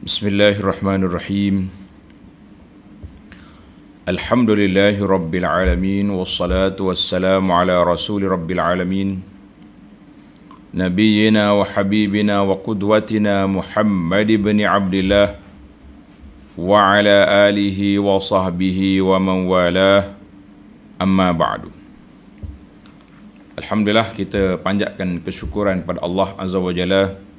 Bismillahirrahmanirrahim. Alhamdulillahi rabbil alamin, wassalatu wassalamu ala rasuli rabbil alamin, nabiyyina wa habibina wa qudwatina Muhammad ibn Abdillah wa ala alihi wa sahbihi wa man walah, amma ba'du. Alhamdulillah, kita panjatkan kesyukuran pada Allah Azza wa Jalla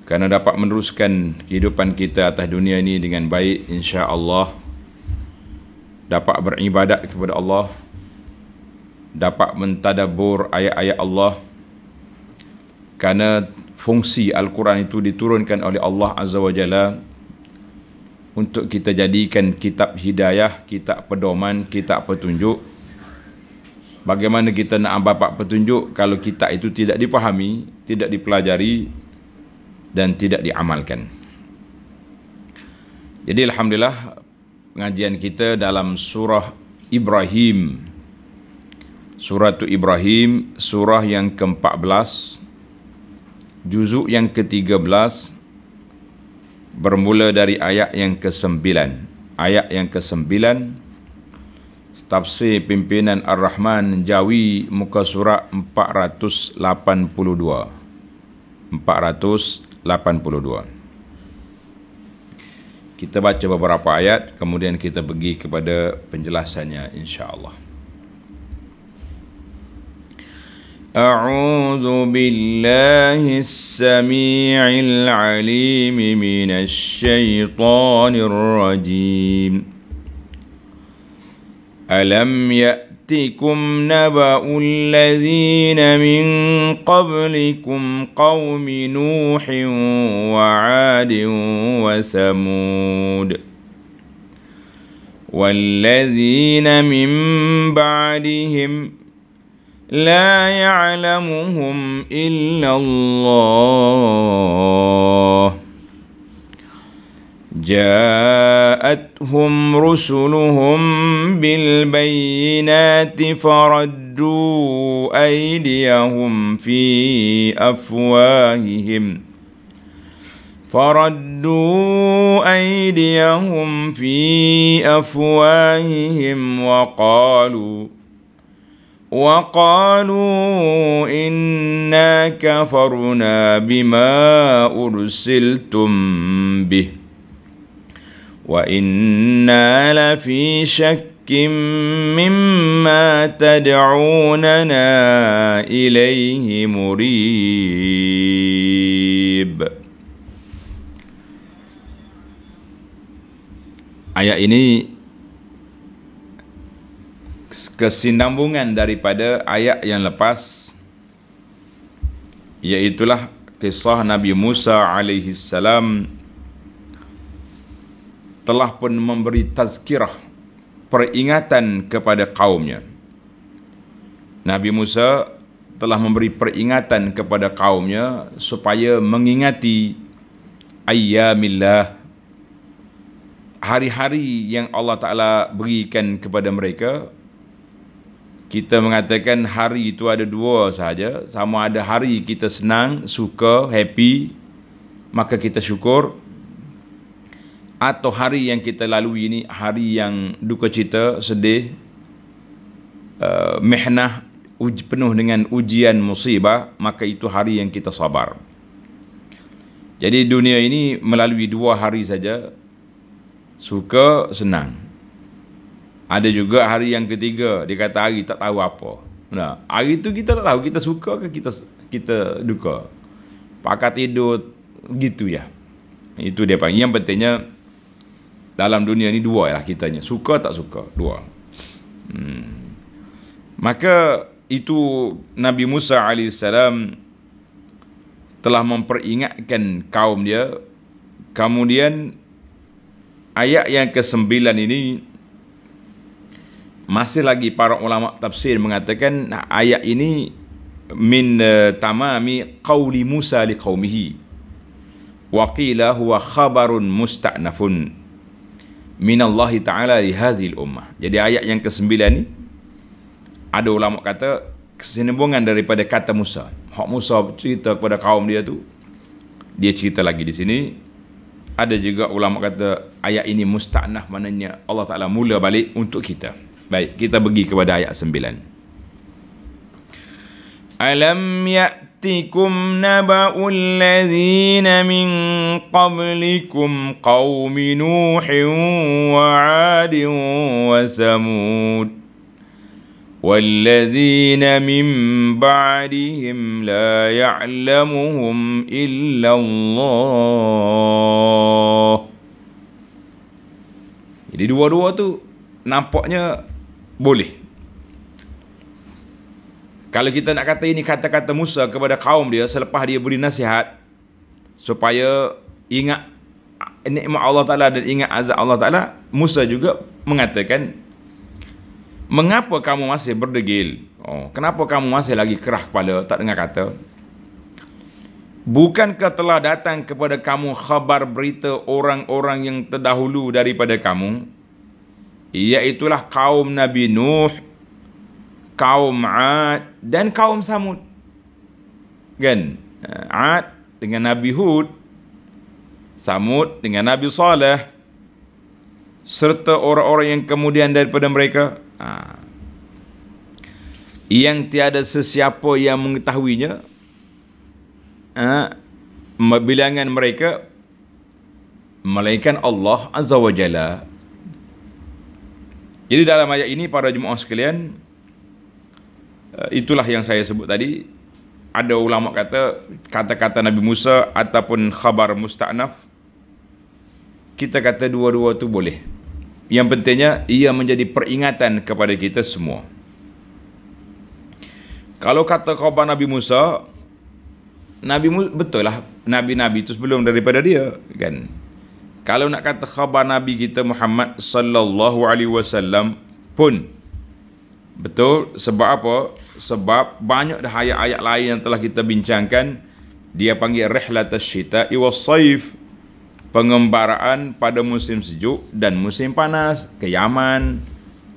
kerana dapat meneruskan kehidupan kita atas dunia ini dengan baik, insya-Allah. Dapat beribadat kepada Allah, dapat mentadabbur ayat-ayat Allah, kerana fungsi Al-Quran itu diturunkan oleh Allah Azza wa Jalla untuk kita jadikan kitab hidayah, kitab pedoman, kitab petunjuk. Bagaimana kita nak dapat petunjuk kalau kitab itu tidak dipahami, tidak dipelajari dan tidak diamalkan? Jadi alhamdulillah, pengajian kita dalam surah Ibrahim, surah Ibrahim, surah yang ke-14, juzuk yang ke-13, bermula dari ayat yang ke-9. Ayat yang ke-9, tafsir pimpinan Ar-Rahman Jawi, muka surat 482. Kita baca beberapa ayat, kemudian kita pergi kepada penjelasannya, insya-Allah. A'udzu billahi as-sami'il 'alim minasy syaithanir rajim. Alam يأتكم نبأ الذين من قبلكم قوم نوح وعاد وثمود والذين من بعدهم لا يعلمهم إلا الله جاءتهم رسلهم بالبينات فردوا أيديهم في أفواههم وقالوا إنا كفرنا بما أرسلتم به وإنا لفي شك مما تدعوننا إليه مريب. Ayat ini kesinambungan daripada ayat yang lepas, iaitulah kisah Nabi Musa alaihi salam telah pun memberi tazkirah, peringatan kepada kaumnya. Nabi Musa telah memberi peringatan kepada kaumnya supaya mengingati ayyamillah, hari-hari yang Allah Ta'ala berikan kepada mereka. Kita mengatakan hari itu ada dua sahaja, sama ada hari kita senang, suka, happy, maka kita syukur, atau hari yang kita lalui ini hari yang duka cita, sedih, mihnah, penuh dengan ujian, musibah, maka itu hari yang kita sabar. Jadi dunia ini melalui dua hari saja, suka, senang. Ada juga hari yang ketiga, dia kata hari tak tahu apa. Nah, hari itu kita tak tahu kita suka ke kita duka. Pakat tidur gitu ya. Itu dia panggil. Yang pentingnya dalam dunia ni dua lah kitanya, suka tak suka, dua. Maka itu Nabi Musa AS telah memperingatkan kaum dia. Kemudian ayat yang ke-9 ini, masih lagi para ulama tafsir mengatakan ayat ini min tamami qawli Musa liqaumihi wa qila huwa khabarun musta'nafun minallahi ta'ala li hazil ummah. Jadi ayat yang ke-9 ni, ada ulama kata kesinambungan daripada kata Musa. Hak Musa cerita kepada kaum dia tu, dia cerita lagi di sini Ada juga ulama kata ayat ini musta'naf, maknanya Allah Ta'ala mula balik untuk kita. Baik, kita pergi kepada ayat 9. Alam ya'tikum naba'ul ladzina min qablikum qaumi Nuhin wa 'adin wa Samud والذين من بعدهم لا يعلمهم إلا الله. Jadi dua-dua tu nampaknya boleh. Kalau kita nak kata ini kata-kata Musa kepada kaum dia selepas dia beri nasihat supaya ingat nikmat Allah Ta'ala dan ingat azab Allah Ta'ala, Musa juga mengatakan, mengapa kamu masih berdegil? Kenapa kamu masih lagi kerah kepala, tak dengar kata? Bukankah telah datang kepada kamu khabar berita orang-orang yang terdahulu daripada kamu, iaitulah kaum Nabi Nuh, kaum Ad dan kaum Samud. Kan? Ad dengan Nabi Hud, Samud dengan Nabi Saleh, serta orang-orang yang kemudian daripada mereka, yang tiada sesiapa yang mengetahuinya, bilangan mereka melainkan Allah Azza wa Jalla. Jadi dalam ayat ini para jemaah sekalian, itulah yang saya sebut tadi. Ada ulama kata kata-kata Nabi Musa ataupun khabar musta'naf, kita kata dua-dua tu boleh. Yang pentingnya ia menjadi peringatan kepada kita semua. Kalau kata khabar Nabi Musa, betul lah Nabi-Nabi itu sebelum daripada dia, kan? Kalau nak kata khabar Nabi kita Muhammad sallallahu alaihi wasallam pun betul. Sebab apa? Sebab banyak dah ayat-ayat lain yang telah kita bincangkan. Dia panggil rihlatas syita'i was saif, pengembaraan pada musim sejuk dan musim panas, ke Yaman,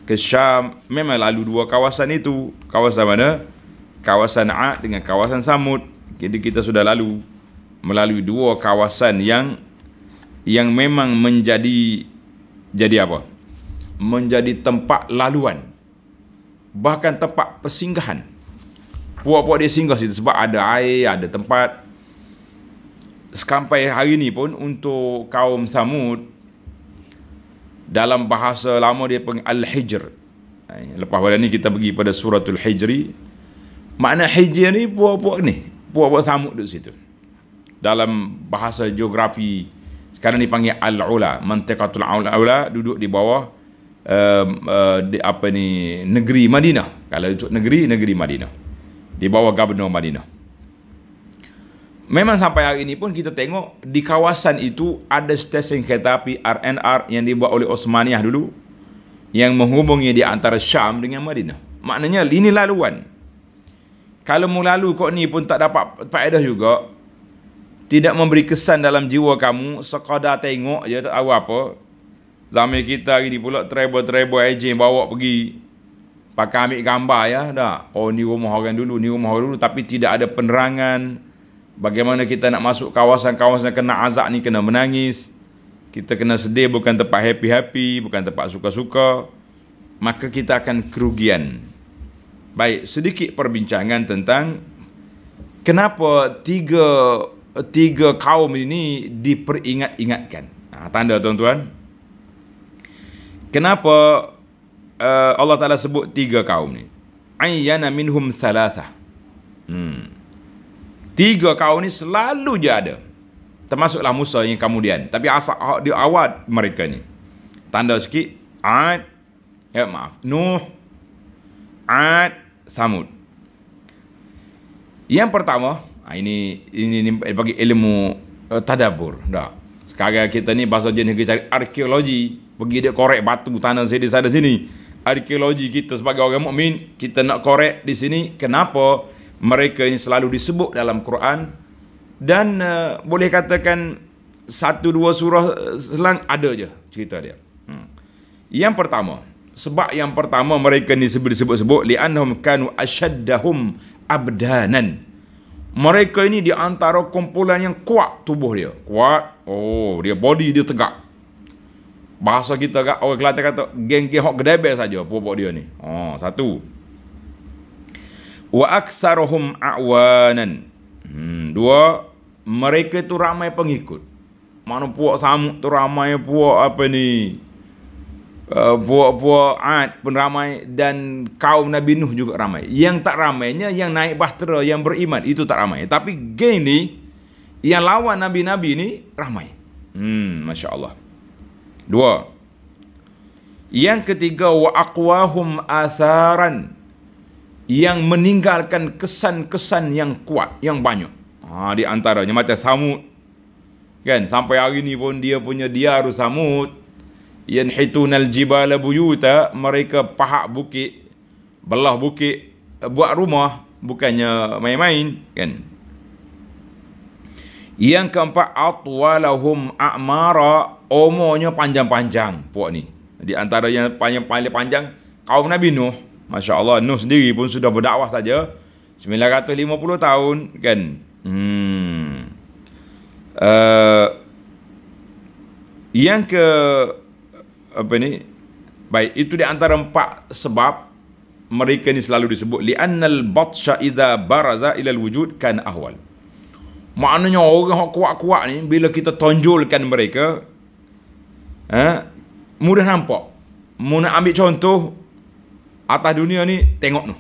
ke Syam. Memang lalu dua kawasan itu. Kawasan mana? Kawasan Ad dengan kawasan Samud. Jadi kita sudah lalu melalui dua kawasan yang memang menjadi apa? Menjadi tempat laluan, bahkan tempat persinggahan. Puak-puak dia singgah situ sebab ada air, ada tempat. Sampai hari ni pun untuk kaum Samud, dalam bahasa lama dia panggil Al-Hijr. Lepas pada ni kita pergi pada suratul Hijri. Makna Hijr ni puak-puak Samud di situ. Dalam bahasa geografi sekarang dipanggil Al-Ula, Mantiqatul Ula, duduk di bawah negeri Madinah. Kalau untuk negeri Madinah, di bawah Gubernur Madinah. Memang sampai hari ini pun kita tengok di kawasan itu ada stesen kereta api RNR yang dibuat oleh Osmaniyah dulu, yang menghubungi di antara Syam dengan Madinah. Maknanya ini laluan. Kalau mu lalu kok ni pun tak dapat faedah juga, tidak memberi kesan dalam jiwa kamu, sekadar tengok je tak tahu apa. Zaman kita hari ni pula travel agent bawa pergi, pakai ambil gambar ya, dah. Oh ni rumah orang dulu, tapi tidak ada penerangan. Bagaimana kita nak masuk kawasan-kawasan kena azab ni, kena menangis. Kita kena sedih, bukan tempat happy-happy, bukan tempat suka-suka. Maka kita akan kerugian. Baik, sedikit perbincangan tentang kenapa tiga kaum ini diperingat-ingatkan. Tanda tuan-tuan. Kenapa Allah Ta'ala sebut tiga kaum ni? Ayyana minhum salasah. Tiga kaum ni selalu je ada. Termasuklah Musa yang kemudian. Tapi asal dia awal mereka ni. Tanda sikit. Nuh, Ad, Samud. Yang pertama, ini bagi ilmu tadabbur. Dah. Sekarang kita ni bahasa jenis kita cari arkeologi. Pergi dia korek batu tanah sini sana sini. Arkeologi kita sebagai orang mukmin, kita nak korek di sini kenapa mereka ini selalu disebut dalam Quran, dan boleh katakan satu dua surah selang ada je cerita dia. Yang pertama mereka ni disebut-sebut li'annahum kanu ashaddahum abdanan, Mereka ini di antara kumpulan yang kuat tubuh dia. Kuat. Oh, dia body dia tegak. Bahasa kita kat orang Kelantan kata geng-geng hok gedebe saja puak dia ni. Oh, satu. Wa aktsaruhum a'wanan. Dua, mereka itu ramai pengikut. Mana puak Samud tu ramai, puak apa ni? Puak Ad pun ramai, dan kaum Nabi Nuh juga ramai. Yang tak ramainya yang naik bahtera, yang beriman, itu tak ramai. Tapi geng ni yang lawan Nabi-Nabi ni ramai. Masya Allah. Dua. Yang ketiga, wa aqwahum atharan, yang meninggalkan kesan-kesan yang kuat, yang banyak. Di antaranya macam Samud. Kan, sampai hari ni pun dia punya diaru Samud, yanhitunal jibala buyuta, mereka pahak bukit, belah bukit, buat rumah, bukannya main-main, kan. Yang keempat, atwalahum a'mara, umurnya panjang-panjang puak ni. Di antara yang paling panjang kaum Nabi Nuh. Masya Allah, Nuh sendiri pun sudah berdakwah saja 950 tahun, kan. Yang ke apa ni? Baik, itu di antara 4 sebab mereka ni selalu disebut li'annal batsha idza baraza ila alwujud kan ahwal. Maknanya orang yang kuat-kuat ni bila kita tonjolkan mereka, mudah nampak. Mu nak ambil contoh atas dunia ni, tengok Nuh.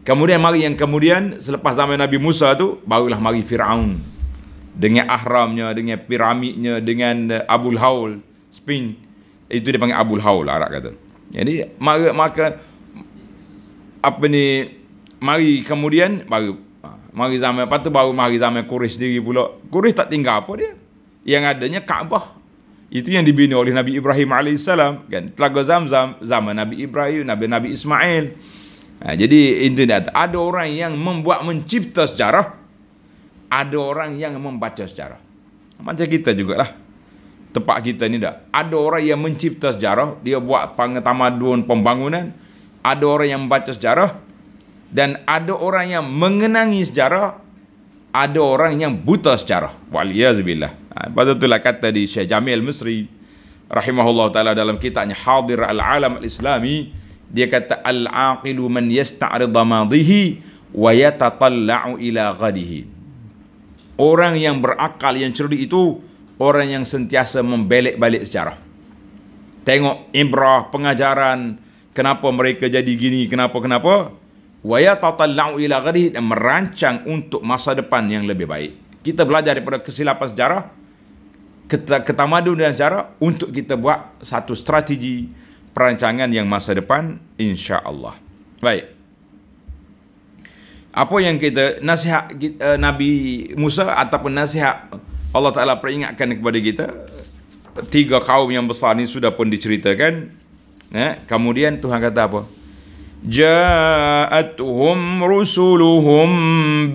Kemudian mari yang kemudian selepas zaman Nabi Musa tu, barulah mari Firaun dengan ahramnya, dengan piramidnya, dengan Abul Haul, Sphinx. Itu dia panggil Abul Haul, Arab kata. Jadi maka apa ni, mari kemudian baru mari zaman apa tu, baru mari zaman Quraisy sendiri pula. Quraisy tak tinggal apa dia. Yang adanya Kaabah. Itu yang dibina oleh Nabi Ibrahim AS, kan. Telaga Zamzam zaman Nabi Ibrahim, Nabi Ismail. Jadi internet ada orang yang membuat, mencipta sejarah, ada orang yang membaca sejarah. Macam kita jugalah. Tempat kita ni dah. Ada orang yang mencipta sejarah, dia buat pengetamadun, pembangunan. Ada orang yang membaca sejarah, dan ada orang yang mengenangi sejarah, ada orang yang buta sejarah. Waliyazubillah. Pada itulah kata di Syekh Jamil Misri rahimahullah ta'ala dalam kitabnya Hadir al-Alam al-Islami, dia kata al-aqilu man yasta'rida madhihi wa yatatalla'u ila ghadihi. Orang yang berakal, yang cerdik itu orang yang sentiasa membelek-balik sejarah. Tengok ibrah, pengajaran, kenapa mereka jadi gini, kenapa. Wa yatatalla'u ila ghadihi, dan merancang untuk masa depan yang lebih baik. Kita belajar daripada kesilapan sejarah, ketamadunan sejarah, untuk kita buat satu strategi perancangan yang masa depan, insya-Allah. Baik. Apa yang kita nasihat Nabi Musa ataupun nasihat Allah Taala peringatkan kepada kita, 3 kaum yang besar ni sudah pun diceritakan. Kemudian Tuhan kata apa? Ja'atuhum rusuluhum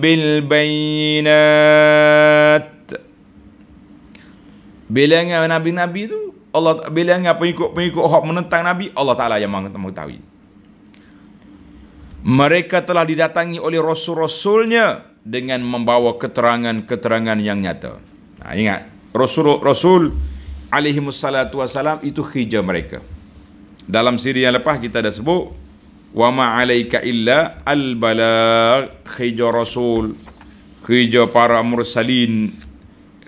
bil bayinat. Bilangan nabi-nabi tu, Allah bilangan pengikut-pengikut hak menentang nabi, Allah Taala yang mengetahui. Mereka telah didatangi oleh rasul-rasulnya dengan membawa keterangan-keterangan yang nyata. Ingat, rasul alaihi wassalatu wassalam itu khija mereka. Dalam siri yang lepas kita dah sebut, wa ma alaika illa al balagh, khija rasul, khija para mursalin,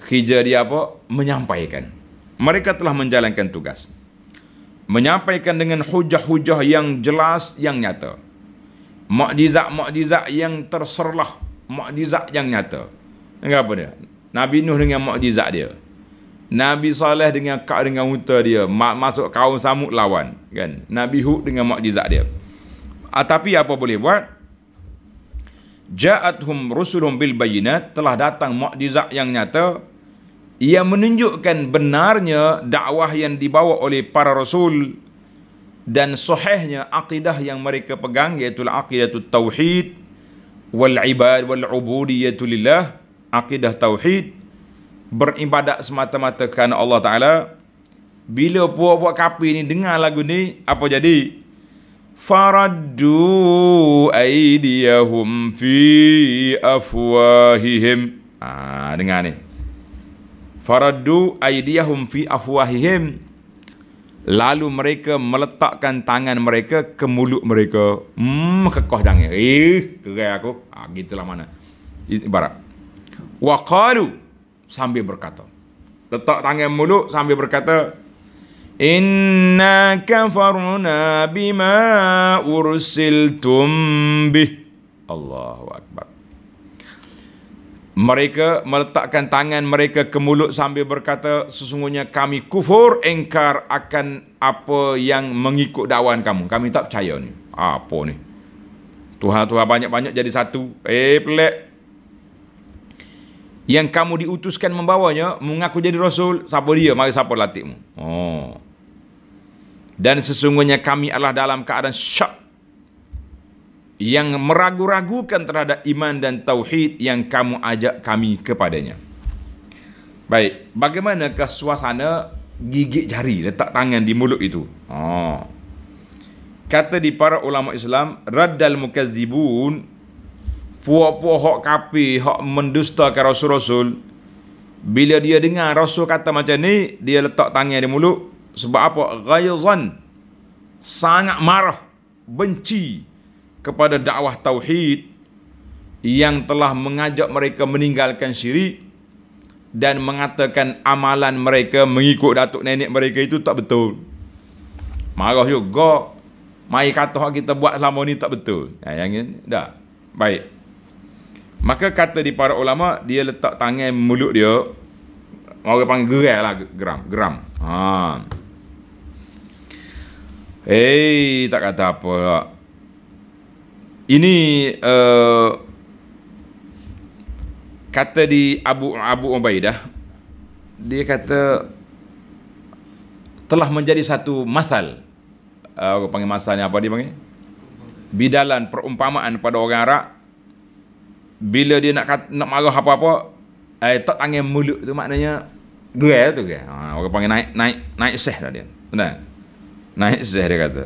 khija dia apa? Menyampaikan. Mereka telah menjalankan tugas, menyampaikan dengan hujah-hujah yang jelas, yang nyata, mukjizat-mukjizat yang terserlah, mukjizat yang nyata. Apa dia? Nabi Nuh dengan mukjizat dia, Nabi Saleh dengan unta dia, masuk kaum Samud lawan, kan. Nabi Hud dengan mukjizat dia. Tapi apa boleh buat? Ja'athum rusulun bil bayinat, telah datang mukjizat yang nyata yang menunjukkan benarnya dakwah yang dibawa oleh para rasul dan sahihnya akidah yang mereka pegang, iaitu aqidatu tauhid wal ibad wal ubudiyyah lillah, akidah tauhid, beribadat semata-mata kerana Allah Taala. Bila puak-puak kafir ni dengar lagu ni, apa jadi? faraddu aydiyahum fi afwahihim. Dengar ni. Faraddu aydiyahum fi afwahihim. Lalu mereka meletakkan tangan mereka ke mulut mereka. Kekoh jangan. Gerai aku. Gitulah mana. Ibarat. Wa qalu, sambil berkata. Letak tangan mulut sambil berkata, inna kafarna bima ursiltum bih. Allahu Akbar. Mereka meletakkan tangan mereka ke mulut sambil berkata, sesungguhnya kami kufur, engkar akan apa yang mengikut dakwaan kamu. Kami tak percaya ni. Apa ni? Tuhan-Tuhan banyak-banyak jadi satu. Pelik. Yang kamu diutuskan membawanya, mengaku jadi rasul. Siapa dia? Mari siapa latihmu? Dan sesungguhnya kami adalah dalam keadaan syak, yang meragu-ragukan terhadap iman dan tauhid yang kamu ajak kami kepadanya. Baik, bagaimanakah suasana gigit jari, letak tangan di mulut itu? Kata di para ulama Islam, raddal mukazzibun, puak-puak hak kafir, hak mendustakan rasul-rasul, bila dia dengar rasul kata macam ni, dia letak tangan di mulut. Sebab apa? Ghaizan, sangat marah, benci kepada dakwah tauhid yang telah mengajak mereka meninggalkan syirik dan mengatakan amalan mereka mengikut datuk nenek mereka itu tak betul. Marah juga. Mai kata kita buat selama ni tak betul. Yang ini dah. Baik. Maka kata di para ulama, dia letak tangan mulut dia, orang panggil gerai lah, geram. Tak kata apa lah. Ini kata di Abu Ubaidah, dia kata telah menjadi satu masal. Orang panggil masalnya apa dia panggil? Bidalan, perumpamaan pada orang Arab. Bila dia nak marah apa-apa, tak tangan mulut tu maknanya gerai tu ke. Orang panggil naik seh lah dia. Benar? Naik seh dia kata.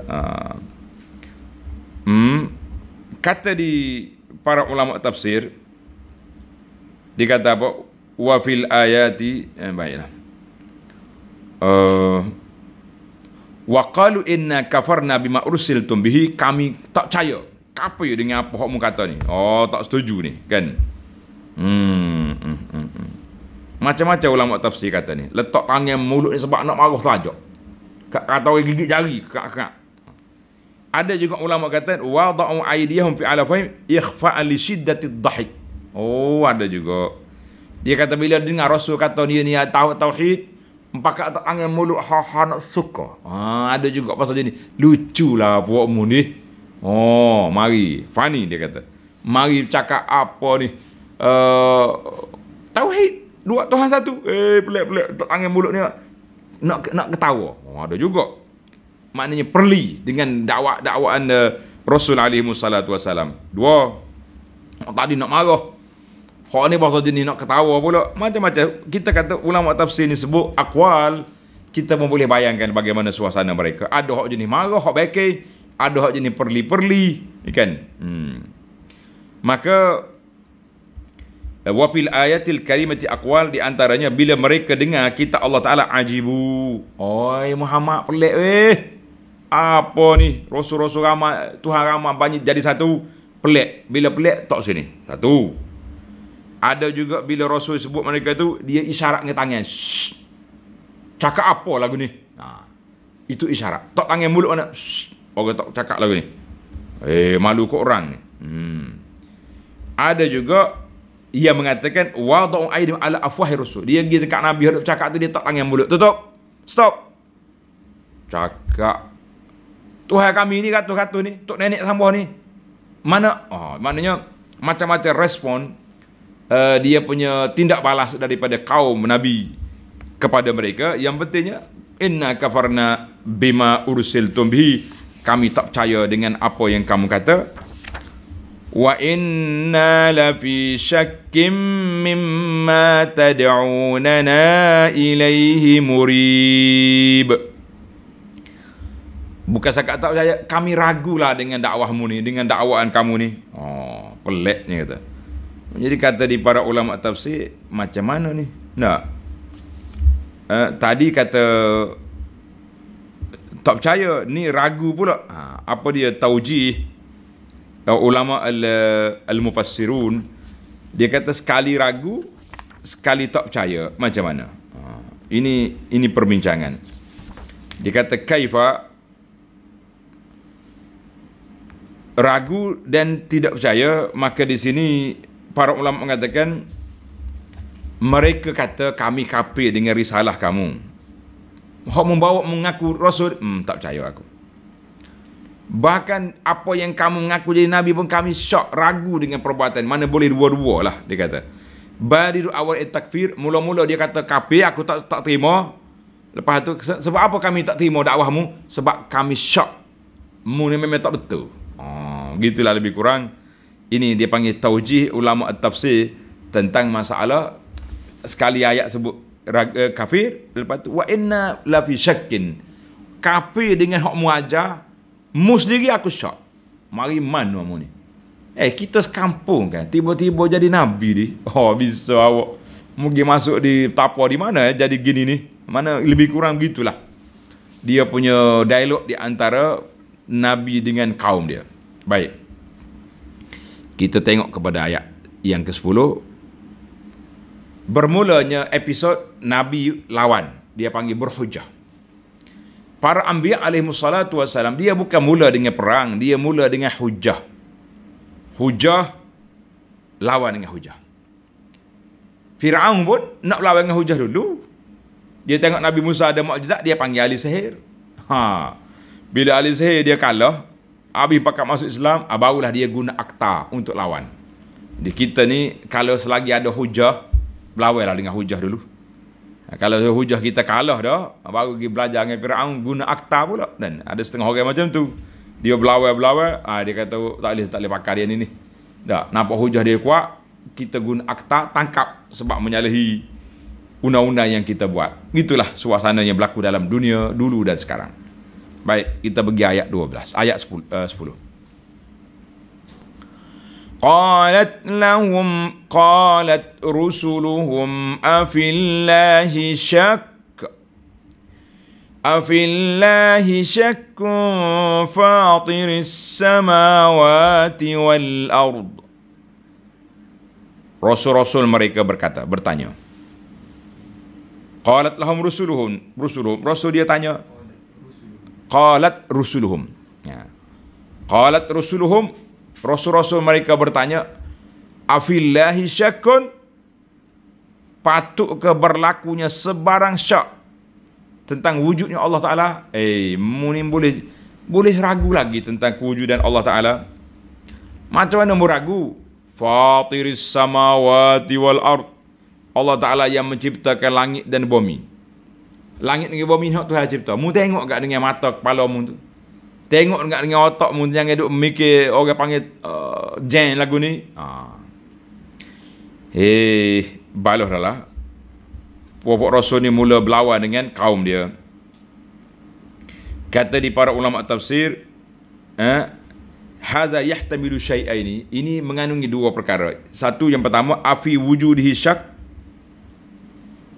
Kata di para ulama tafsir, dikata apa? Wa fil ayati, baiklah. Wa qalu inna kafarna bima ursiltum bihi, kami tak percaya. Apa ya dengan apa hak mu kata ni? Tak setuju ni, kan? Macam-macam ulama tafsir kata ni. Letak tangan mulut ni sebab nak marah saja. Kata orang gigit jari, kak. Ada juga ulama kata wada'u aydiyahum fi alafahim ikhfa'an li shiddatid dhahik. Ada juga. Dia kata bila dengar Rasul kata dia ni tauhid, pakai tangan mulut nak suka. Ada juga pasal dia ni. Luculah puakmu ni. Mari, funny dia kata. Mari cakap apa ni? Tauhid, dua Tuhan satu. Pelik-pelik tangan mulut ni nak ketawa. Ada juga. Maknanya perli dengan dakwaan Rasul alaihi wassalatu wassalam. Dua, tadi nak marah. Hak ni pasal jenis nak ketawa pula. Macam-macam. Kita kata ulama tafsir ni sebut aqwal, kita pun boleh bayangkan bagaimana suasana mereka. Ada hak jenis marah, hak beke, ada hak jenis perli-perli, kan? Maka wa fil ayatil karimati aqwal, di antaranya bila mereka dengar kitab Allah Taala ajibu. Muhammad pelik apa ni? Rasul-rasul ramai, Tuhan ramai banyak jadi satu. Pelik. Bila pelik tak sini. Satu. Ada juga bila Rasul sebut mereka tu, dia isyarat dengan tangan. Shh. Cakap apa lagu ni? Itu isyarat. Tak tangan mulut mana? Shh. Orang tak cakap lagu ni. Malu kok orang ni. Ada juga ia mengatakan wada'u aydihim ala afwahi rasul. Dia pergi dekat Nabi hendak cakap tu, dia tak tangan mulut. Tutup. Stop. Cakap Tuhan kami ni kata-kata ni, tok nenek sambah ni. Mana? Maknanya macam-macam respon dia punya tindak balas daripada kaum Nabi kepada mereka. Yang pentingnya inna kafarna bima ursiltum bihi, kami tak percaya dengan apa yang kamu kata. Wa inna la fi syakkim mimma tad'unana ilaihi murib. Bukan setakat tak percaya, kami ragulah dengan dakwahmu ni, dengan dakwaan kamu ni. Oh, peliknya kata. Jadi kata di para ulama tafsir, macam mana ni? Nak. Tadi kata tak percaya, ni ragu pula. Apa dia taujih ulama al-mufassirun, dia kata sekali ragu, sekali tak percaya, macam mana? Ini perbincangan. Dia kata kaifa, ragu dan tidak percaya, maka di sini para ulama mengatakan mereka kata kami kafir dengan risalah kamu. Hak membawa mengaku rasul, tak percaya aku. Bahkan apa yang kamu mengaku jadi nabi pun kami syok, ragu dengan perbuatan. Mana boleh dua-dua lah, dia kata. Badiru awal takfir, mula-mula dia kata kafir, aku tak terima. Lepas tu sebab apa kami tak terima dakwahmu? Sebab kami syok, mu ni memang tak betul. Gitulah lebih kurang. Ini dia panggil taujih ulama at-tafsir tentang masalah sekali ayat sebut kafir, lepas tu wa inna la fi syakkin, kafir dengan hak mu ajar, mu sendiri aku syak. Mari mana mu ni? Kita sekampung kan, tiba-tiba jadi nabi ni. Bisa awak mungkin masuk di tapa di mana jadi gini ni. Mana lebih kurang gitulah dia punya dialog di antara nabi dengan kaum dia. Baik, kita tengok kepada ayat yang ke-10. Bermulanya episod Nabi lawan, dia panggil berhujah. Para anbiya alaihissalatu wassalam, dia bukan mula dengan perang, dia mula dengan hujah. Hujah lawan dengan hujah. Fir'aun pun nak lawan dengan hujah dulu. Dia tengok Nabi Musa ada mukjizat, dia panggil ahli sihir. Bila ahli sihir dia kalah, habis pakat masuk Islam, barulah dia guna akta untuk lawan. Di kita ni kalau selagi ada hujah, belawailah dengan hujah dulu. Kalau hujah kita kalah dah, baru pergi belajar dengan Fir'aun, guna akta pula. Dan ada setengah orang macam tu, dia belawai, dia kata tak boleh pakai dia ni. Tak, nampak hujah dia kuat, kita guna akta, tangkap sebab menyalahi undang-undang yang kita buat. Itulah suasana yang berlaku dalam dunia dulu dan sekarang. Baik, kita pergi ayat 12, ayat 10. قالت رسلهم أفي الله شك فاطر السماوات والأرض. Rasul-rasul mereka bertanya. Qalat lahum rusuluhum, rasul dia tanya. Qalat rusuluhum. Qalat rusuluhum, rasul-rasul mereka bertanya, afillahi syakkun, patut ke berlakunya sebarang syak tentang wujudnya Allah Ta'ala? Mungkin boleh ragu lagi tentang kewujudan Allah Ta'ala. Macam mana mu ragu? Fatiris samawati wal ard, Allah Ta'ala yang menciptakan langit dan bumi. Langit dengan bumi ni Tuhan cipta. Mu tengok tak dengan mata kepala mu tu? Tengok tak dengan otak mu, jangan duk mikir orang panggil jen lagu ni. Baloh dah lah. Puak Rasul ni mula berlawan dengan kaum dia. Kata di para ulama tafsir, hadza yahtamilu syai'aini, ini mengandungi dua perkara. Satu, yang pertama, afi wujudihi syak,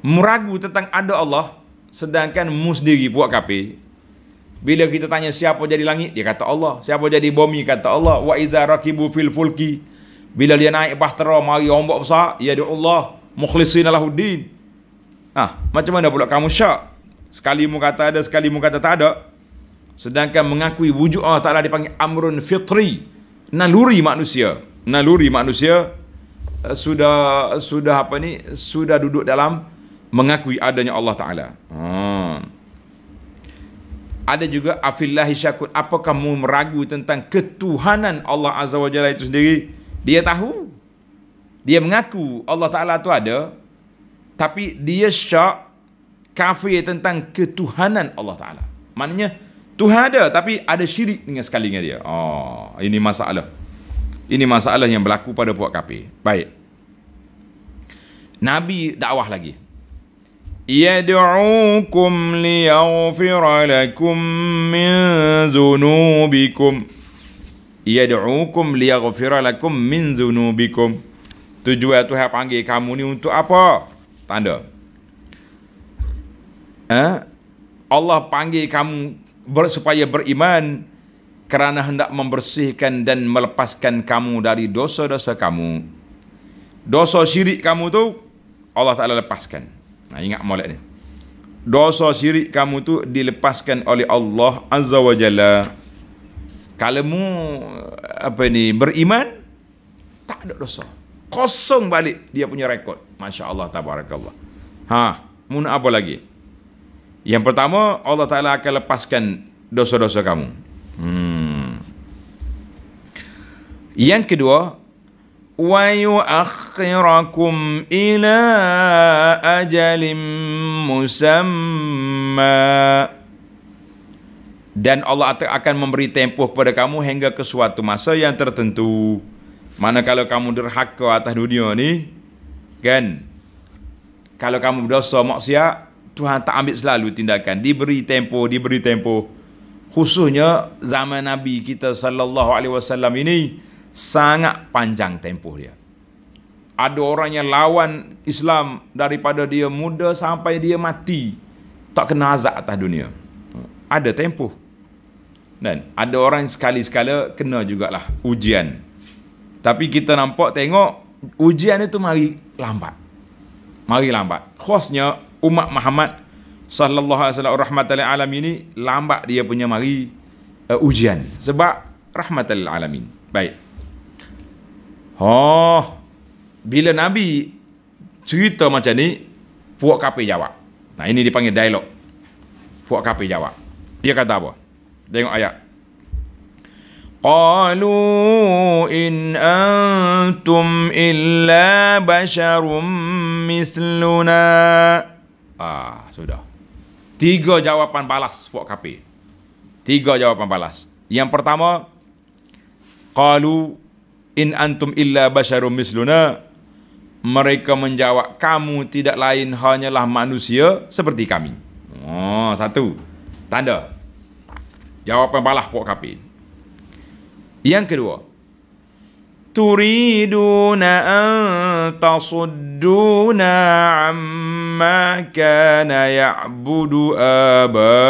meragu tentang ada Allah, sedangkan mu sendiri buat kafir. Bila kita tanya siapa jadi langit, dia kata Allah. Siapa jadi bumi, kata Allah. Wa iza rakibu fil fulki, bila dia naik bahtera mari ombak besar, ya Allah mukhlishina lahuddin. Macam mana pula kamu syak? Sekali mu kata ada, sekali mu kata tak ada. Sedangkan mengakui wujud Allah Ta'ala dipanggil amrun fitri, naluri manusia. Naluri manusia sudah duduk dalam mengakui adanya Allah Ta'ala. Ada juga afillahi syakun, apakah kamu meragu tentang ketuhanan Allah Azza wa Jalla itu sendiri? Dia tahu, dia mengaku Allah Ta'ala itu ada, tapi dia syak, kafir tentang ketuhanan Allah Ta'ala. Maknanya Tuhan ada, tapi ada syirik dengan sekali dengan dia. Ini masalah. Ini masalah yang berlaku pada puak kafir. Baik, Nabi dakwah lagi. yad'ukum liyaghfira lakum min dhunubikum. Yad'ukum liyaghfira lakum min dhunubikum. Tujuan Tuhan panggil kamu ni untuk apa? Tanda. Allah panggil kamu supaya beriman kerana hendak membersihkan dan melepaskan kamu dari dosa-dosa kamu. Dosa syirik kamu tu Allah Ta'ala lepaskan. Nah, ingat molek ni. Dosa syirik kamu tu dilepaskan oleh Allah Azza wa Jalla. Kalau mu beriman, tak ada dosa. Kosong balik dia punya rekod. Masya Allah, tabarakallah. Mun apa lagi? Yang pertama, Allah Ta'ala akan lepaskan dosa-dosa kamu. Yang kedua, wa yuakhirakum ila ajalim musamma. Dan Allah akan memberi tempoh kepada kamu hingga ke suatu masa yang tertentu. Mana kalau kamu derhaka atas dunia ni, kan, kalau kamu berdosa maksiat, Tuhan tak ambil selalu tindakan. Diberi tempoh. Khususnya zaman Nabi kita sallallahu alaihi wasallam ini sangat panjang tempoh dia. Ada orang yang lawan Islam daripada dia muda sampai dia mati, tak kena azab atas dunia. Ada tempoh. Dan ada orang sekali-sekala kena jugalah ujian. Tapi kita nampak tengok ujian itu mari lambat. Khasnya umat Muhammad sallallahu alaihi wasallam rahmatan lil alamin ini lambat dia punya mari ujian sebab rahmatan lil alamin. Baik. Bila Nabi cerita macam ni, puak kafir jawab. Nah, ini dipanggil dialog. Puak kafir jawab. Dia kata apa? Tengok ayat. Qalu in antum illa basyarum misluna. Sudah. 3 jawapan balas puak kafir. 3 jawapan balas. Yang pertama, qalu in antum illa basyarum misluna. Mereka menjawab, kamu tidak lain hanyalah manusia seperti kami. Satu. Tanda. Jawapan balas puak kafir. Yang kedua, turiduna an tasudduna amma kana ya'budu abauna.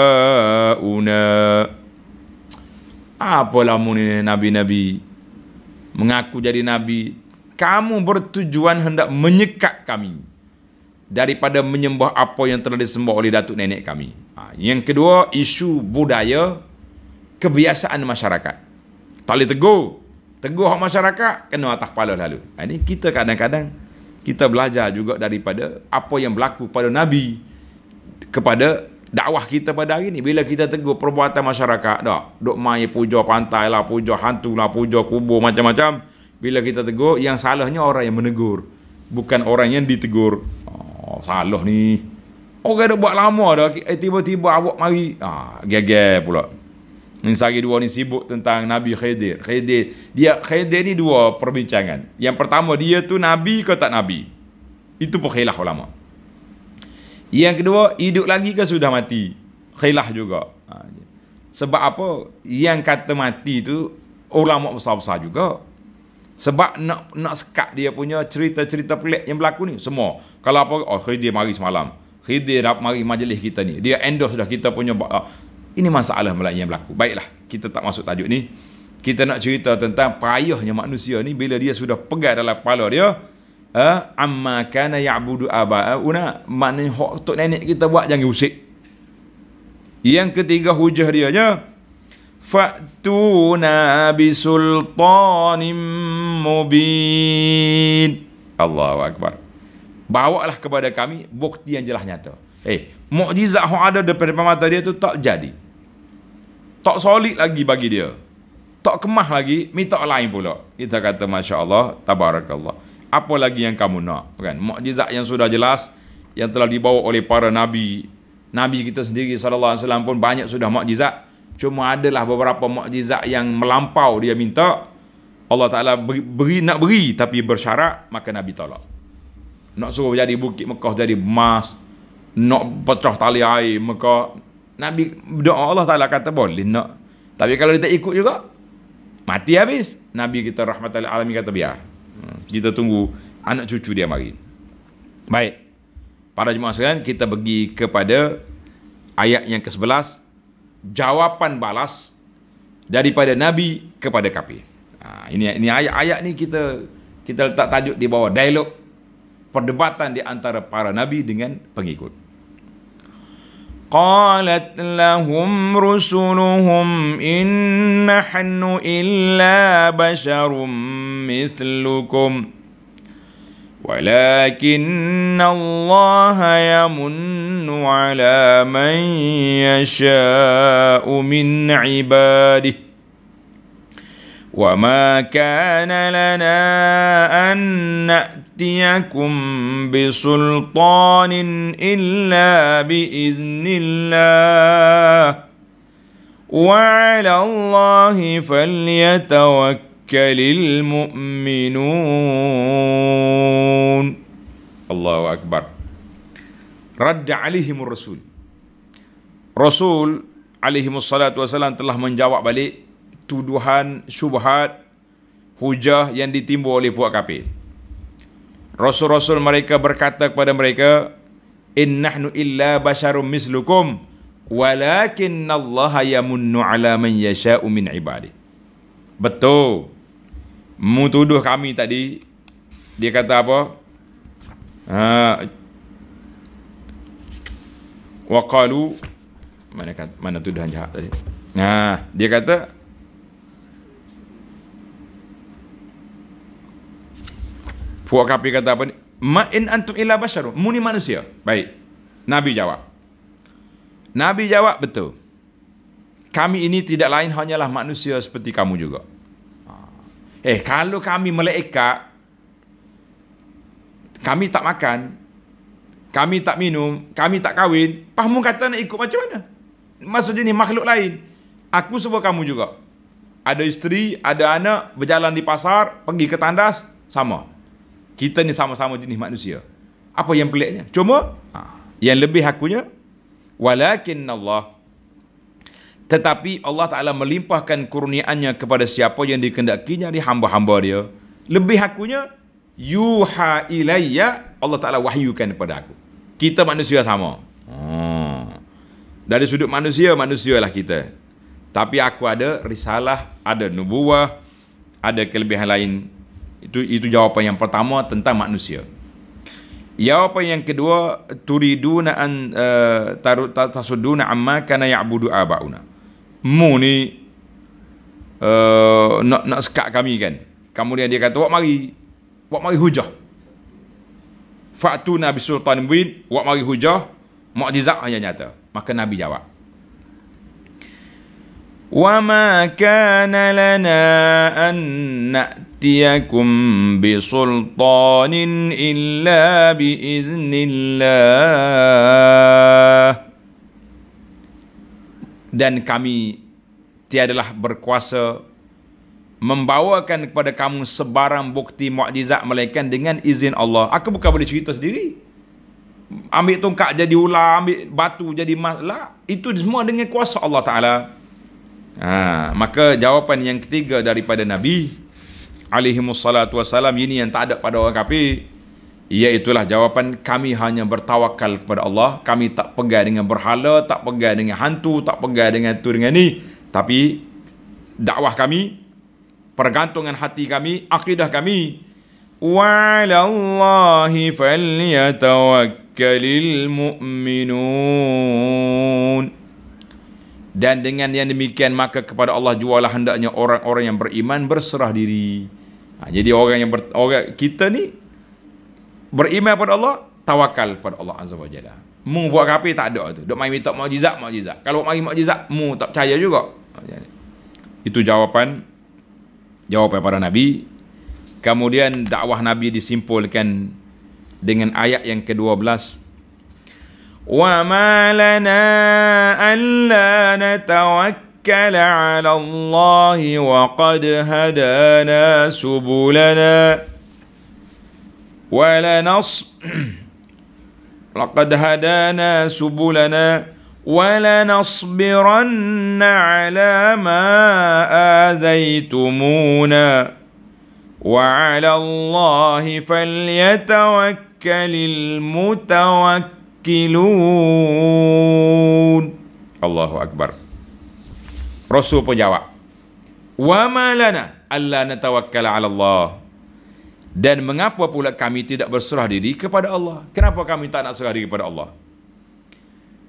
Apalah mu ni nabi-nabi mengaku jadi nabi, kamu bertujuan hendak menyekat kami daripada menyembah apa yang telah disembah oleh datuk nenek kami. Yang kedua, isu budaya, kebiasaan masyarakat. Tak boleh tegur hak masyarakat, kena atas kepala lalu. Ini kita kadang-kadang kita belajar juga daripada apa yang berlaku pada Nabi kepada dakwah kita pada hari ini. Bila kita tegur perbuatan masyarakat, dok main puja pantai lah, puja hantu lah, puja kubur, macam-macam. Bila kita tegur, yang salahnya orang yang menegur, bukan orang yang ditegur. Salah ni. Orang dah buat lama dah, tiba-tiba awak mari. Geger pula. Sehari dua ni sibuk tentang Nabi Khidir. Khidir ni 2 perbincangan. Yang pertama, dia tu Nabi ke tak Nabi? Itu pun khilaf ulama. Yang kedua, hidup lagi ke sudah mati? Khilaf juga. Sebab apa? Yang kata mati tu ulama besar-besar juga. Sebab nak sekat dia punya cerita-cerita pelik yang berlaku ni. Semua. Kalau apa? Khidir mari semalam. Khidir mari majlis kita ni. Dia endorse dah kita punya... Ini masalah yang berlaku. Baiklah, kita tak masuk tajuk ni. Kita nak cerita tentang payahnya manusia ni bila dia sudah pegang dalam kepala dia, amma kana ya'budu aba'una, maknanya hak tok nenek kita buat jangan usik. Yang ketiga hujah dia nya, fa'tuna bisultanim mubin. Allahu akbar. Bawalah kepada kami bukti yang jelas nyata. Mukjizat yang ada depan mata dia tu tak jadi. Tak solid lagi bagi dia. Tak kemah lagi, minta lain pula. Kita kata Masya Allah, tabarakallah. Apa lagi yang kamu nak? Kan? Mukjizat yang sudah jelas, yang telah dibawa oleh para Nabi. Nabi kita sendiri sallallahu alaihi wasallam pun banyak sudah mukjizat. Cuma adalah beberapa mukjizat yang melampau dia minta. Allah Ta'ala nak beri, tapi bersyarat, maka Nabi tolak. Nak suruh jadi bukit Mekah jadi emas, nak pecah tali air, maka Nabi doa Allah Ta'ala kata boleh nak. Tapi kalau dia tak ikut juga, mati habis. Nabi kita rahmatan lil alamin kata biar. Kita tunggu anak cucu dia mari. Baik. Para jemaah sekalian, kita pergi kepada ayat yang ke-11, jawapan balas daripada Nabi kepada kafir. Ini ayat-ayat ni kita letak tajuk di bawah dialog perdebatan di antara para nabi dengan pengikut. قالت لهم رسلهم إن نحن إلا بشر مثلكم ولكن الله يمن على من يشاء من عباده وما كان لنا أن نأتيكم بسلطان إلا بإذن الله وعلى الله فليتوكل المؤمنون. الله أكبر. رد عليهم الرسول. Rasul alaihimussalatu wassalam telah menjawab balik tuduhan, syubhat, hujah yang ditimbul oleh puak kafir. Rasul-rasul mereka berkata kepada mereka, in nahnu illa basyarum mislukum walakinnallaha yamunnu ala man yasha'u min ibadihi. Betul. Mutuduh kami tadi, dia kata apa? Wa qalu, mana tuduhan jahat tadi? Dia kata puak kafir kata apa ni? Ma in antum illa basyarum. Mu ni manusia. Baik. Nabi jawab. Betul. Kami ini tidak lain hanyalah manusia seperti kamu juga. Kalau kami malaikat, kami tak makan, kami tak minum, kami tak kahwin, pahamu kata nak ikut macam mana? Maksudnya ni makhluk lain. Aku sebab kamu juga. Ada isteri, ada anak, berjalan di pasar, pergi ke tandas, sama. Kita ni sama-sama jenis manusia. Apa yang peliknya? Cuma yang lebih hakunya, walakin Allah, tetapi Allah Ta'ala melimpahkan kurniaannya kepada siapa yang dikehendakinya di hamba-hamba dia. Lebih hakunya, yuha ilayya, Allah Ta'ala wahyukan kepada aku. Kita manusia sama. Dari sudut manusia, manusialah kita. Tapi aku ada risalah, ada nubuwah, ada kelebihan lain. Itu jawapan yang pertama tentang manusia. Jawapan yang kedua, turiduna an tasuduna amma kana ya'budu abauna. Mu ni nak sekat kami kan. Kemudian dia kata, wak mari hujah. Fa'tuna bisultanin mubin, wak mari hujah, mukjizat hanya nyata. Maka Nabi jawab, وَمَا كَانَ لَنَا أَن نَأْتِيَكُمْ بِسُلْطَانٍ إِلَّا بِإِذْنِ اللَّهِ. Dan kami tiadalah berkuasa membawakan kepada kamu sebarang bukti mukjizat melainkan dengan izin Allah. Aku bukan boleh cerita sendiri. Ambil tongkat jadi ular, ambil batu jadi emas. Lah, itu semua dengan kuasa Allah Ta'ala. Maka jawapan yang ketiga daripada Nabi alaihimussalatu wassalam, ini yang tak ada pada orang kafir, iaitulah jawapan kami hanya bertawakal kepada Allah. Kami tak pegang dengan berhala, tak pegang dengan hantu, tak pegang dengan tu dengan ni. Tapi dakwah kami, pergantungan hati kami, akidah kami, wa 'alallahi falyatawakkalul mu'minun. Dan dengan yang demikian maka kepada Allah jualah hendaknya orang-orang yang beriman berserah diri. Jadi orang kita ni beriman pada Allah, tawakal pada Allah Azza wa Jalla. Mu buat kafir tak ada tu. Dok mai minta mukjizat. Kalau mari mukjizat, mu tak percaya juga. Itu jawapan para nabi. Kemudian dakwah Nabi disimpulkan dengan ayat yang ke-12. وَمَا لَنَا أَلَّا نَتَوَكَّلَ عَلَى اللَّهِ وَقَدْ هَدَانَا سُبُلَنَا laqad hadana subulana walanasbiranna ala ma azaitumuna wa 'ala Allahi falyatawakkalil mutawakkilun. Allahu akbar. Rasul pun jawab, wa ma lana alla natawakkala 'ala Allah. Dan mengapa pula kami tidak berserah diri kepada Allah? Kenapa kami tak nak serah diri kepada Allah?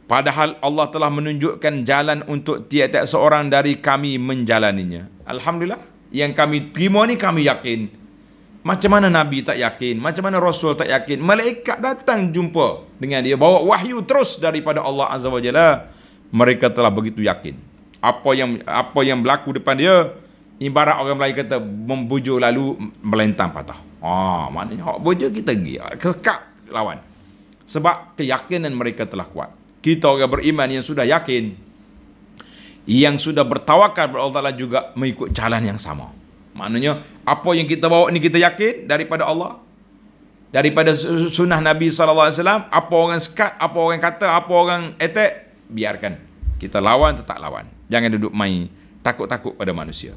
Padahal Allah telah menunjukkan jalan untuk tiap-tiap seorang dari kami menjalaninya. Alhamdulillah, yang kami terima ni kami yakin. Macam mana Nabi tak yakin? Macam mana Rasul tak yakin? Malaikat datang jumpa dengan dia, bawa wahyu terus daripada Allah Azza wa Jalla. Mereka telah begitu yakin. Apa yang berlaku depan dia, ibarat orang Melayu kata, membujuk lalu melentang patah. Maknanya hak bujuk kita pergi, kesekak lawan. Sebab keyakinan mereka telah kuat. Kita orang beriman yang sudah yakin, yang sudah bertawakal kepada Allah Ta'ala juga mengikut jalan yang sama. Maknanya apa yang kita bawa ni kita yakin daripada Allah, daripada sunnah Nabi SAW. Apa orang sekat, apa orang kata, apa orang attack, biarkan. Kita lawan tetap lawan. Jangan duduk main takut-takut pada manusia.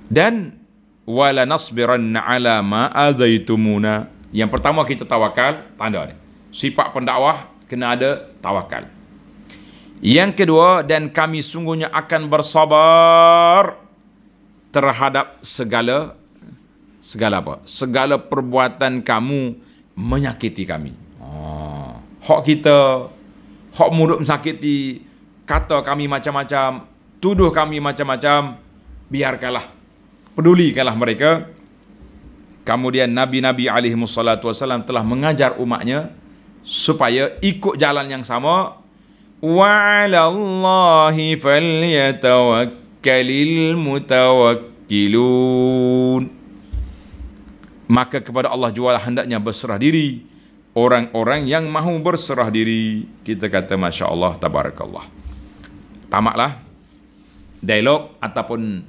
Dan wala nasbiranna ala ma azaitumuna. Yang pertama kita tawakal, tanda ni. Sifat pendakwah kena ada tawakal. Yang kedua, dan kami sungguhnya akan bersabar terhadap segala apa? Segala perbuatan kamu menyakiti kami. Hak kita, hak mulut mensakiti, kata kami macam-macam, tuduh kami macam-macam, biarkanlah, pedulikanlah mereka. Kemudian Nabi-Nabi alaihimussalatu telah mengajar umatnya supaya ikut jalan yang sama. Wa 'ala Allahi falyatawakkalil mutawakkilun. Maka kepada Allah jual hendaknya berserah diri orang-orang yang mahu berserah diri. Kita kata Masya Allah, Tabarakallah. Tamatlah dialog ataupun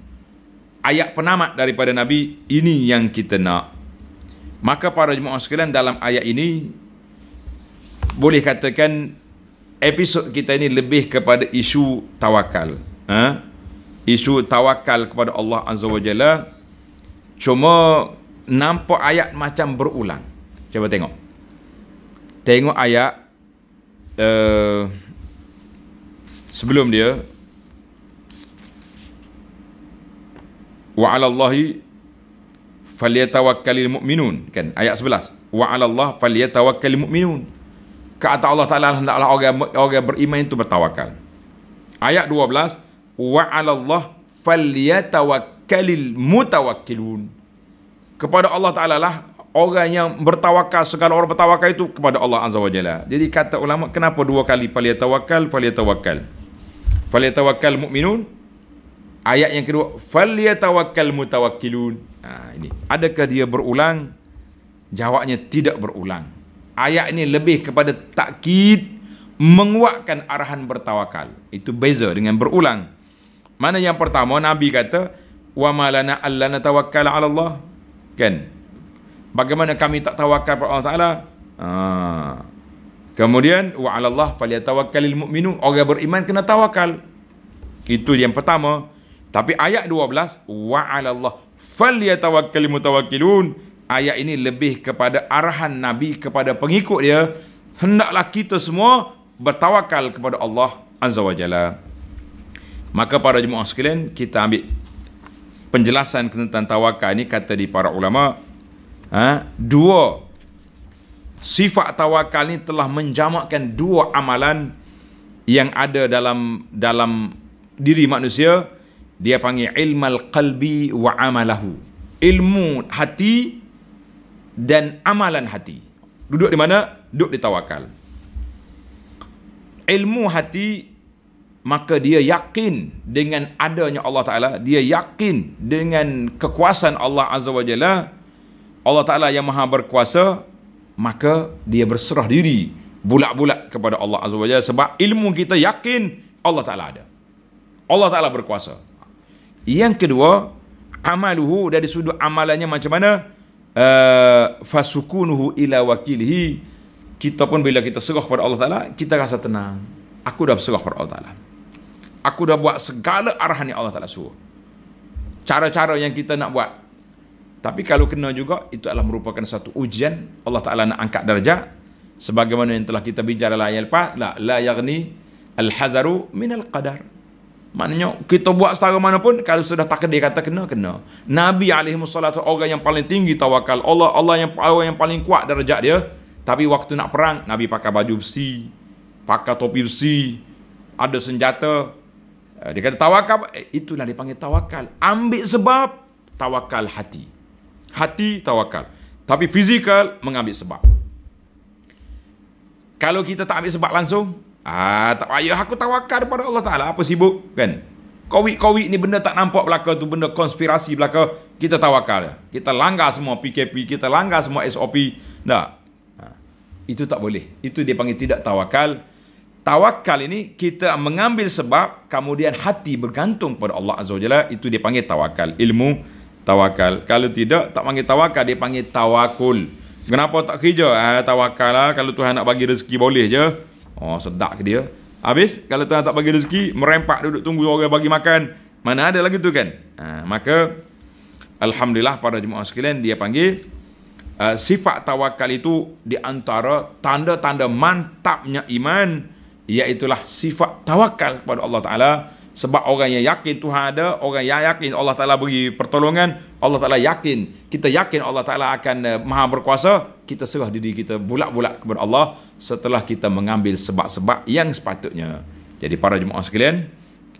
ayat penamat daripada Nabi. Ini yang kita nak. Maka para jemaah sekalian, dalam ayat ini boleh katakan episod kita ini lebih kepada isu tawakal. Isu tawakal kepada Allah Azza wa Jalla. Cuma nampak ayat macam berulang. Cuba tengok. Tengok ayat sebelum dia. Wa 'ala Allahi falyatawakkalil mu'minun, kan? Ayat 11. Wa 'ala Allah falyatawakkalil mu'minun. Ke atas Allah Ta'ala hendaklah orang beriman itu bertawakal. Ayat 12. Wa 'ala Allah falyatawakkalil mutawakkilun. Kepada Allah Ta'ala lah orang yang bertawakal, segala orang bertawakal itu kepada Allah Azza wa Jalla. Jadi kata ulama, kenapa dua kali falyatawakkal? Falyatawakkal mu'minun. Ayat yang kedua, falyatawakkal mutawakkilun. Ini. Adakah dia berulang? Jawabnya tidak berulang. Ayat ini lebih kepada takkid, menguatkan arahan bertawakal. Itu beza dengan berulang. Mana yang pertama Nabi kata, wa ma lana alla natawakkala 'ala Allah. Kan? Bagaimana kami tak tawakal kepada Allah Taala? Kemudian wa 'ala Allah falyatawakkalil mu'minun. Orang beriman kena tawakal. Itu yang pertama. Tapi ayat 12, wa 'ala Allah falyatawakkalil mutawakkilun. Ayat ini lebih kepada arahan Nabi kepada pengikut dia, hendaklah kita semua bertawakal kepada Allah Azza wa Jalla. Maka para jemaah sekalian, kita ambil penjelasan tentang tawakal ini. Kata di para ulama, dua sifat tawakal ini telah menjamakkan dua amalan yang ada dalam diri manusia. Dia panggil ilmal qalbi wa amalahu. Ilmu hati dan amalan hati. Duduk di mana? Duduk di tawakal. Ilmu hati, maka dia yakin dengan adanya Allah Ta'ala. Dia yakin dengan kekuasaan Allah Azza wa Jalla. Allah Ta'ala yang maha berkuasa. Maka dia berserah diri bulat-bulat kepada Allah Azza wa Jalla. Sebab ilmu kita yakin Allah Ta'ala ada. Allah Ta'ala berkuasa. Yang kedua, amaluhu, dari sudut amalannya macam mana? fasukunuhu ila wakilihi, kita pun bila kita serah pada Allah Ta'ala, kita rasa tenang. Aku dah berserah pada Allah Ta'ala. Aku dah buat segala arahan yang Allah Ta'ala suruh. Cara-cara yang kita nak buat. Tapi kalau kena juga, itu adalah merupakan satu ujian. Allah Ta'ala nak angkat darjah. Sebagaimana yang telah kita bincang dalam ayat lepas, la yaghni al-hazaru minal qadar. Maknanya, kita buat setara mana pun, kalau sudah takdir kata kena, kena. Nabi alaihissalatu orang yang paling tinggi tawakal. Allah yang paling kuat darjat dia. Tapi waktu nak perang, Nabi pakai baju besi, pakai topi besi, ada senjata. Dia kata tawakal, itulah dipanggil tawakal. Ambil sebab, tawakal hati. Hati tawakal. Tapi fizikal mengambil sebab. Kalau kita tak ambil sebab langsung, tak payah aku tawakal kepada Allah Ta'ala. Apa sibuk kan? Covid ni benda tak nampak belaka tu, benda konspirasi belaka, kita tawakal. Kita langgar semua PKP, kita langgar semua SOP. Tak. Itu tak boleh. Itu dia panggil tidak tawakal. Tawakal ini kita mengambil sebab, kemudian hati bergantung pada Allah Azza wa Jalla. Itu dia panggil tawakal. Ilmu tawakal. Kalau tidak, tak panggil tawakal, dia panggil tawakul. Kenapa tak kerja? Tawakal lah. Kalau Tuhan nak bagi rezeki boleh je. Oh, sedap ke dia. Habis, kalau Tuhan tak bagi rezeki, merempak duduk tunggu orang bagi makan. Mana ada lagi tu kan? Maka, alhamdulillah para jemaah sekalian, dia panggil sifat tawakal itu di antara tanda-tanda mantapnya iman, iaitulah sifat tawakal kepada Allah Ta'ala. Sebab orang yang yakin Tuhan ada, orang yang yakin Allah Ta'ala beri pertolongan, Allah Ta'ala yakin, kita yakin Allah Ta'ala akan maha berkuasa, kita serah diri kita bulat-bulat kepada Allah setelah kita mengambil sebab-sebab yang sepatutnya. Jadi para jemaah sekalian,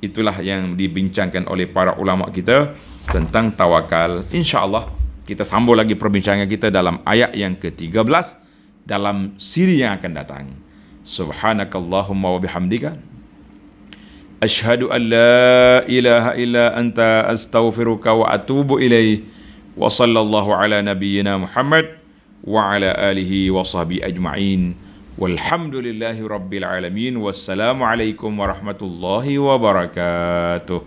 itulah yang dibincangkan oleh para ulama kita tentang tawakal. InsyaAllah kita sambung lagi perbincangan kita dalam ayat yang ke-13 dalam siri yang akan datang. Subhanakallahumma wa bihamdika asyhadu an la ilaha illa anta astaghfiruka wa atubu ilaih. Wa sallallahu ala nabiyyina Muhammad wa ala alihi wa sahbihi ajma'in. Walhamdulillahi rabbil alamin. Wassalamu alaikum warahmatullahi wabarakatuh.